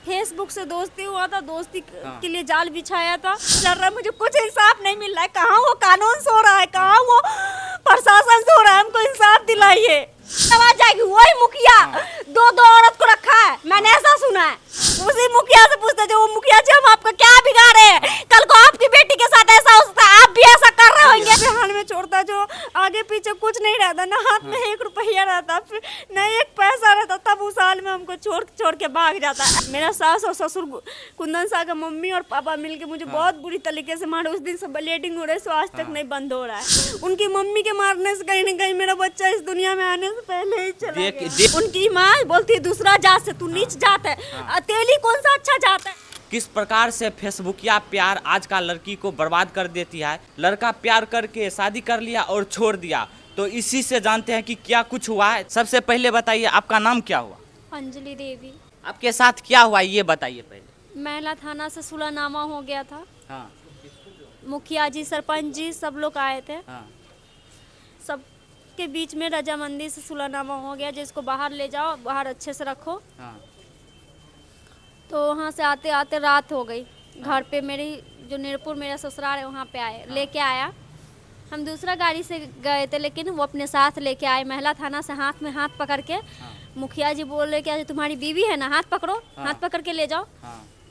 Facebook से दोस्ती हुआ था, दोस्ती के लिए जाल बिछाया था। लड़ रहा, मुझे कुछ इंसाफ नहीं मिल रहा है। कहाँ वो कानून सो रहा है, कहाँ वो प्रशासन सो रहा है, हमको इंसाफ दिलाइए। आवाज जाएगी, वही मुखिया दो औरत को रखा है, मैंने ऐसा सुना है। उसी मुखिया से पूछते जो वो मुखिया जी हम आपका क्या बिगाड़े हैं, कल को आपकी बेटी के साथ ऐसा हो सकता है, आप भी ऐसा कर रहे होंगे। हाल में छोड़ता जो आगे पीछे कुछ नहीं रहता, ना हाथ में 1 रुपया रहता, फिर न 1 पैसा रहता, तब उस हाल में हमको छोड़ के भाग जाता है। मेरा सास और ससुर कुंदन सा का मम्मी और पापा मिलके मुझे बहुत बुरी तरीके से मारे। उस दिन से ब्लीडिंग हो रही है, सो आज तक नहीं बंद हो रहा है। उनकी मम्मी के मारने से कहीं न कहीं मेरा बच्चा इस दुनिया में आने से पहले ही चला गया। उनकी माँ बोलती है दूसरा जात से तू नीच जात है, तेली कौन सा अच्छा जात है। किस प्रकार से फेसबुकिया प्यार आज का लड़की को बर्बाद कर देती है। लड़का प्यार करके शादी कर लिया और छोड़ दिया, तो इसी से जानते हैं कि क्या कुछ हुआ है। सबसे पहले बताइए आपका नाम क्या हुआ? अंजलि देवी। आपके साथ क्या हुआ ये बताइए पहले। महिला थाना से सुलहनामा हो गया था। हाँ। मुखिया जी, सरपंच जी सब लोग आए थे। हाँ। सब के बीच में रजामंदी से सुलहनामा हो गया, जिसको बाहर ले जाओ, बाहर अच्छे से रखो। हाँ। तो वहाँ से आते आते रात हो गई। घर पे मेरी जो नीरपुर मेरा ससुराल है वहाँ पे आए, लेके आया। हम दूसरा गाड़ी से गए थे, लेकिन वो अपने साथ लेके आए। महिला थाना से हाथ में हाथ पकड़ के मुखिया जी बोले कि तुम्हारी बीवी है ना, हाथ पकड़ो, हाथ पकड़ के ले जाओ।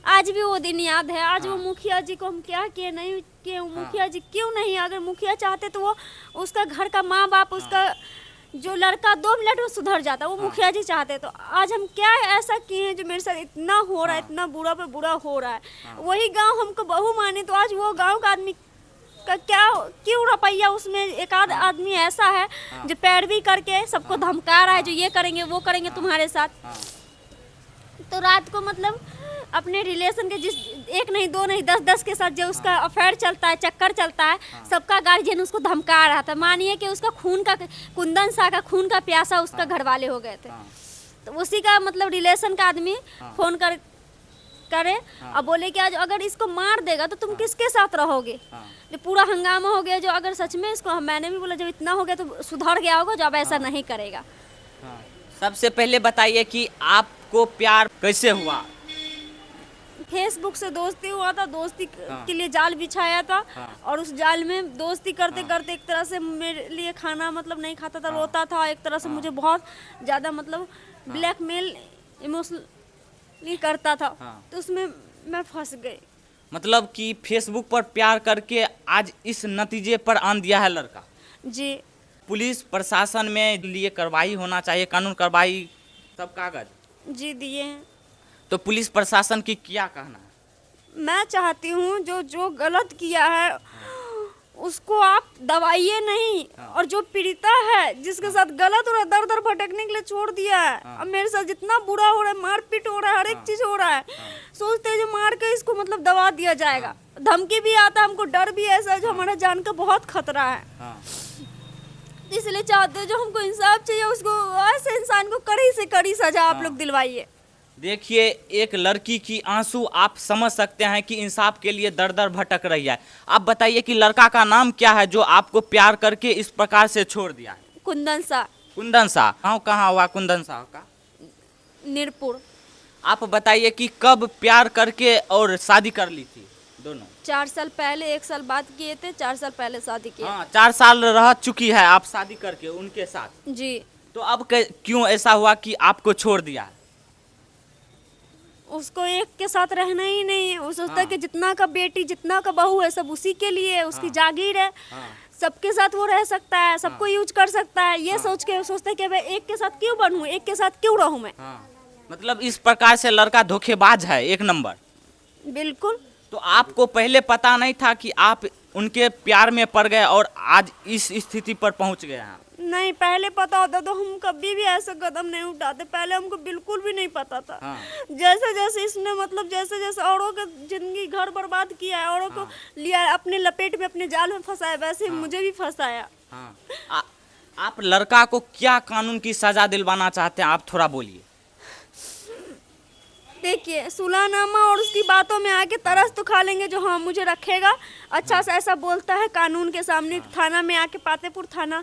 आज भी वो दिन याद है। आज वो मुखिया जी को हम क्या किए नहीं किए, मुखिया जी क्यों नहीं, अगर मुखिया चाहते तो वो उसका घर का माँ बाप, उसका जो लड़का 2 मिनट में सुधर जाता, वो मुखिया जी चाहते। तो आज हम क्या ऐसा किए हैं जो मेरे साथ इतना हो रहा है, इतना बुरा पे बुरा हो रहा है। वही गांव हमको बहू माने, तो आज वो गांव का आदमी का क्या क्यों रवैया, उसमें एक आध आदमी ऐसा है जो पैरवी करके सबको धमका रहा है, जो ये करेंगे वो करेंगे तुम्हारे साथ। तो रात को मतलब अपने रिलेशन के जिस 1 नहीं 2 नहीं 10 के साथ जो उसका अफेयर चलता है, चक्कर चलता है, सबका गार्जियन उसको धमका रहा था। मानिए कि उसका खून का, कुंदन सा का खून का प्यासा उसका घर वाले हो गए थे। तो उसी का मतलब रिलेशन का आदमी फोन करे और बोले कि आज अगर इसको मार देगा तो तुम किसके साथ रहोगे। जो पूरा हंगामा हो गया, जो अगर सच में इसको, मैंने भी बोला जब इतना हो गया तो सुधर गया होगा, जब ऐसा नहीं करेगा। सबसे पहले बताइए कि आपको प्यार कैसे हुआ? फेसबुक से दोस्ती हुआ था, दोस्ती के लिए जाल बिछाया था। और उस जाल में दोस्ती करते करते एक तरह से मेरे लिए खाना मतलब नहीं खाता था, रोता था। एक तरह से मुझे बहुत ज़्यादा मतलब ब्लैकमेल इमोशनली करता था। तो उसमें मैं फंस गई। मतलब कि फेसबुक पर प्यार करके आज इस नतीजे पर आन दिया है लड़का जी। पुलिस प्रशासन में लिए कार्रवाई होना चाहिए, कानून कार्रवाई, सब कागज जी दिए हैं। तो पुलिस प्रशासन की क्या कहना है? मैं चाहती हूँ जो गलत किया है उसको आप दबाइए नहीं। और जो पीड़िता है, जिसके साथ गलत हो रहा है, दर दर भटकने के लिए छोड़ दिया है। अब मेरे साथ जितना बुरा हो रहा है, मारपीट हो रहा है, हर एक चीज हो रहा है, सोचते हैं जो मार के इसको मतलब दबा दिया जाएगा। धमकी भी आता है, हमको डर भी ऐसा है जो हमारा जान का बहुत खतरा है। इसलिए चाहते हैं जो हमको इंसाफ चाहिए, उसको ऐसे इंसान को कड़ी से कड़ी सजा आप लोग दिलवाइए। देखिए, एक लड़की की आंसू आप समझ सकते हैं कि इंसाफ के लिए दर दर भटक रही है। आप बताइए कि लड़का का नाम क्या है जो आपको प्यार करके इस प्रकार से छोड़ दिया है? कुंदन सा। कुंदन सा। कहाँ हुआ कुंदन सा का? नीरपुर। आप बताइए कि कब प्यार करके और शादी कर ली थी दोनों? 4 साल पहले, 1 साल बाद किए थे, 4 साल पहले शादी की। 4 साल रह चुकी है आप शादी करके उनके साथ जी। तो अब क्यों ऐसा हुआ कि आपको छोड़ दिया? उसको एक के साथ रहना ही नहीं है। वो सोचता है कि जितना का बेटी, जितना का बहू है, सब उसी के लिए है, उसकी जागीर है। सबके साथ वो रह सकता है, सबको यूज कर सकता है। ये सोच के सोचते हैं कि भाई एक के साथ क्यों बनूं, एक के साथ क्यों रहूं मैं। मतलब इस प्रकार से लड़का धोखेबाज है 1 नंबर। बिल्कुल। तो आपको पहले पता नहीं था कि आप उनके प्यार में पड़ गए और आज इस स्थिति पर पहुंच गए हैं? नहीं, पहले पता होता तो हम कभी भी ऐसा कदम नहीं उठाते। पहले हमको बिल्कुल भी नहीं पता था। जैसे जैसे इसने मतलब जैसे जैसे औरों का जिंदगी घर बर्बाद किया है, औरों को लिया अपने लपेट में, अपने जाल में फंसाया, वैसे मुझे भी फंसाया। आप लड़का को क्या कानून की सजा दिलवाना चाहते हैं, आप थोड़ा बोलिए। देखिए, सुलहनामा और उसकी बातों में आके तरस तो खा लेंगे जो हाँ मुझे रखेगा, अच्छा से ऐसा बोलता है कानून के सामने। थाना में आके, पातेपुर थाना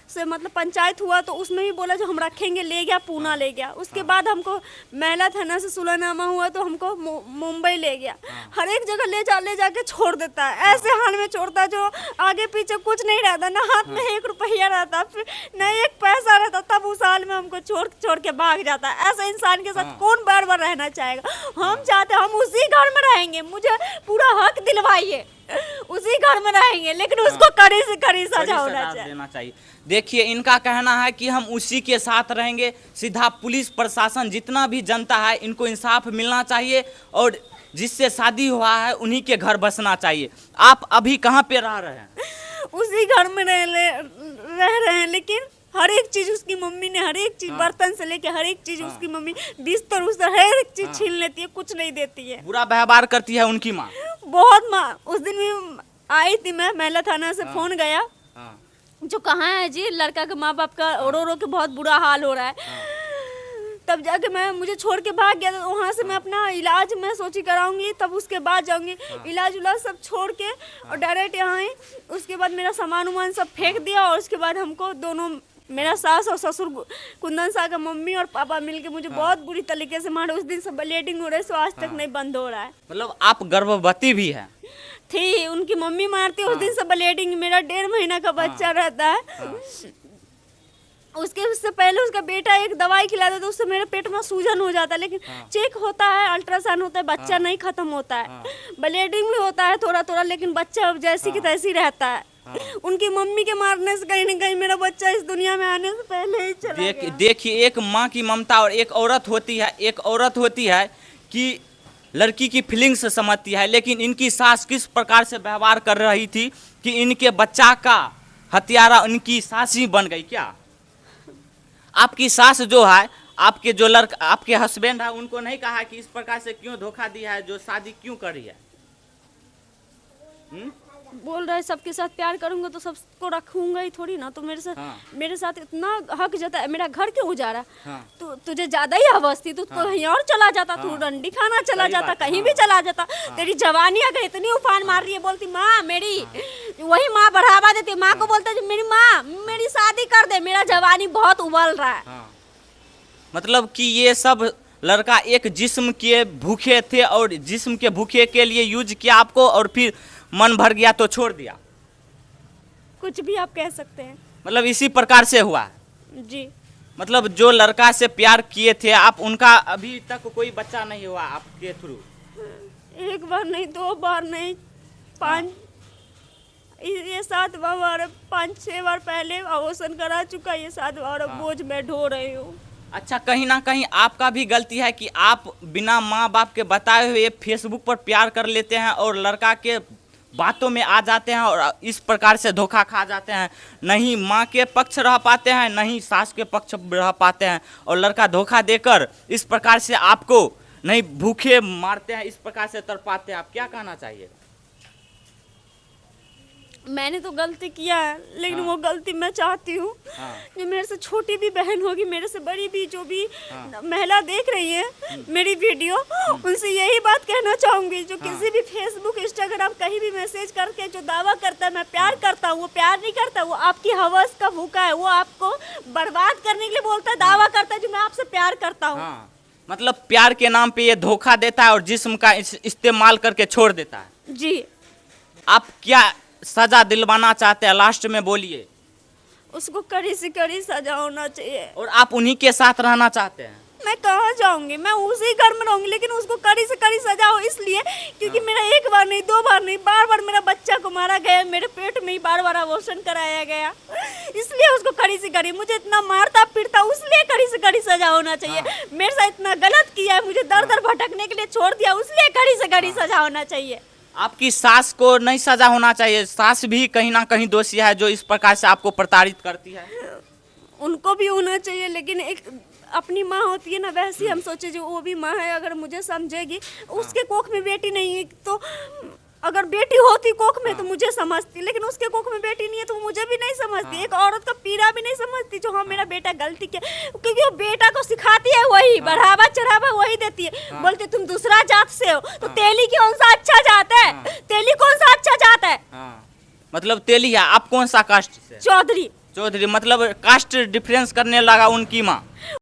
से मतलब पंचायत हुआ तो उसमें भी बोला जो हम रखेंगे, ले गया पूना ले गया। उसके बाद हमको महिला थाना से सुलहनामा हुआ तो हमको मुंबई ले गया। हर एक जगह ले जाके छोड़ देता है, ऐसे हाल में छोड़ता है जो आगे पीछे कुछ नहीं रहता, ना हाथ में 1 रुपया रहता, फिर न 1 पैसा रहता, तब उस हाल में हमको छोड़ के भाग जाता है। ऐसे इंसान के साथ कौन बार बार रहना चाहेगा? हम चाहते हम उसी घर में रहेंगे, मुझे पूरा हक दिलवाइए, उसी घर में रहेंगे, लेकिन उसको कड़ी से कड़ी सजा होना देना चाहिए। देखिए, इनका कहना है कि हम उसी के साथ रहेंगे। सीधा पुलिस प्रशासन जितना भी जनता है, इनको इंसाफ मिलना चाहिए और जिससे शादी हुआ है उन्हीं के घर बसना चाहिए। आप अभी कहाँ पे रह रहे हैं? उसी घर में रह रहे हैं, लेकिन हर एक चीज उसकी मम्मी ने, हर एक चीज बर्तन से लेके हर एक चीज उसकी मम्मी, बिस्तर उस्तर हर एक चीज छीन लेती है, कुछ नहीं देती है। बुरा व्यवहार करती है उनकी माँ? बहुत माँ। उस दिन भी आई थी मैं, महिला थाना से फोन गया जो कहाँ है जी, लड़का के माँ बाप का रो रो के बहुत बुरा हाल हो रहा है। तब जाके मैं, मुझे छोड़ के भाग गया, तो वहाँ से मैं अपना इलाज मैं सोची कराऊंगी, तब उसके बाद जाऊंगी। इलाज उलाज सब छोड़ के और डायरेक्ट यहाँ आई। उसके बाद मेरा सामान उमान सब फेंक दिया और उसके बाद हमको दोनों, मेरा सास और ससुर, कुंदन शाह का मम्मी और पापा मिलके मुझे बहुत बुरी तरीके से मारे। उस दिन से ब्लीडिंग हो रही है, सो आज तक नहीं बंद हो रहा है। मतलब आप गर्भवती भी है? थी, उनकी मम्मी मारती है। उस दिन से ब्लीडिंग, मेरा 1.5 महीना का बच्चा रहता है। उससे पहले उसका बेटा एक दवाई खिला देता, उससे मेरे पेट में सूजन हो जाता है, लेकिन चेक होता है, अल्ट्रासाउंड होता है, बच्चा नहीं खत्म होता है। ब्लीडिंग भी होता है थोड़ा थोड़ा, लेकिन बच्चा जैसी की तैसी रहता है। उनकी मम्मी के मारने से कहीं न कहीं मेरा बच्चा इस दुनिया में आने से पहले ही चला गया। देखिए, एक माँ की ममता और एक औरत होती है कि लड़की की फीलिंग्स समझती है, लेकिन इनकी सास किस प्रकार से व्यवहार कर रही थी कि इनके बच्चा का हत्यारा उनकी सास ही बन गई। क्या आपकी सास जो है, आपके जो लड़का, आपके हस्बैंड है, उनको नहीं कहा कि इस प्रकार से क्यों धोखा दिया है, जो शादी क्यों करी है? बोल रहे सबके साथ प्यार करूंगा तो सबको रखूंगा ही थोड़ी ना, तो मेरे साथ इतना हक जता है। मेरा घर क्यों उजाड़ा? तो तुझे ज्यादा ही हवस थी, तू कहीं और चला जाता, तू रंडी खाना चला जाता, कहीं भी चला जाता। तेरी जवानी अगर इतनी उफान मार रही है, बोलती माँ मेरी, वही माँ बढ़ावा देती, माँ को बोलता मेरी माँ मेरी शादी कर दे, मेरा जवानी बहुत उबल रहा है। मतलब कि ये सब लड़का एक जिस्म के भूखे थे और जिस्म के भूखे के लिए यूज किया आपको, और फिर मन भर गया तो छोड़ दिया। कुछ भी आप कह सकते हैं। मतलब इसी प्रकार से हुआ जी। मतलब जो लड़का से प्यार किए थे आप, उनका अभी तक कोई बच्चा नहीं हुआ आपके थ्रू? 1 बार नहीं, 2 बार नहीं, 5 ये 7 बार, 5-6 बार पहले अबॉर्शन करा चुका, ये 7 बार बोझ मैं ढो रही हूँ। अच्छा, कहीं ना कहीं आपका भी गलती है कि आप बिना माँ बाप के बताए हुए फेसबुक पर प्यार कर लेते हैं और लड़का के बातों में आ जाते हैं और इस प्रकार से धोखा खा जाते हैं। नहीं माँ के पक्ष रह पाते हैं, नहीं सास के पक्ष रह पाते हैं, और लड़का धोखा देकर इस प्रकार से आपको नहीं भूखे मारते हैं, इस प्रकार से तड़पाते हैं। आप क्या कहना चाहिए? मैंने तो गलती किया है, लेकिन वो गलती मैं चाहती हूँ जो मेरे से छोटी भी बहन होगी, मेरे से बड़ी भी, जो भी महिला देख रही है मेरी वीडियो, उनसे यही बात कहना चाहूँगी, जो किसी भी फेसबुक, इंस्टाग्राम कहीं भी मैसेज करके जो दावा करता है मैं प्यार करता हूँ, वो प्यार नहीं करता, वो आपकी हवस का भूखा है, वो आपको बर्बाद करने के लिए बोलता है, दावा करता है जो मैं आपसे प्यार करता हूँ। मतलब प्यार के नाम पे ये धोखा देता है और जिस्म का इस्तेमाल करके छोड़ देता है। जी। आप क्या सजा दिलवाना चाहते हैं, लास्ट में बोलिए? उसको कड़ी से कड़ी सजा होना चाहिए। और आप उन्हीं के साथ रहना चाहते हैं? मैं कहाँ जाऊंगी, मैं उसी घर में रहूंगी, लेकिन उसको कड़ी से कड़ी सजा हो, इसलिए क्योंकि मेरा 1 बार नहीं, 2 बार नहीं, बार मेरा बच्चा को मारा गया, मेरे पेट में ही बार अबॉर्शन कराया गया, इसलिए उसको कड़ी से कड़ी, मुझे इतना मारता पीटता, उसलिए कड़ी से कड़ी सजा होना चाहिए। मेरे साथ इतना गलत किया है, मुझे दर दर भटकने के लिए छोड़ दिया, उसलिए कड़ी से कड़ी सजा होना चाहिए। आपकी सास को नहीं सजा होना चाहिए? सास भी कहीं ना कहीं दोषी है जो इस प्रकार से आपको प्रताड़ित करती है। उनको भी होना चाहिए, लेकिन एक अपनी माँ होती है ना, वैसे हम सोचे जो वो भी माँ है, अगर मुझे समझेगी, उसके कोख में बेटी नहीं है, तो अगर बेटी होती कोख में तो मुझे समझती, लेकिन उसके कोख में बेटी नहीं है तो मुझे भी नहीं समझती। एक औरत का पीड़ा भी नहीं समझती जो हाँ मेरा बेटा गलती किया, क्योंकि वो बेटा को सिखाती है, वही बढ़ावा चढ़ावा वही देती है। बोलते तुम दूसरा जात से हो, तो तेली कौन सा अच्छा जात है? तेली कौन सा अच्छा जात है? मतलब तेली है। आप कौन सा कास्ट से? चौधरी। चौधरी मतलब कास्ट डिफरेंस करने लगा उनकी माँ।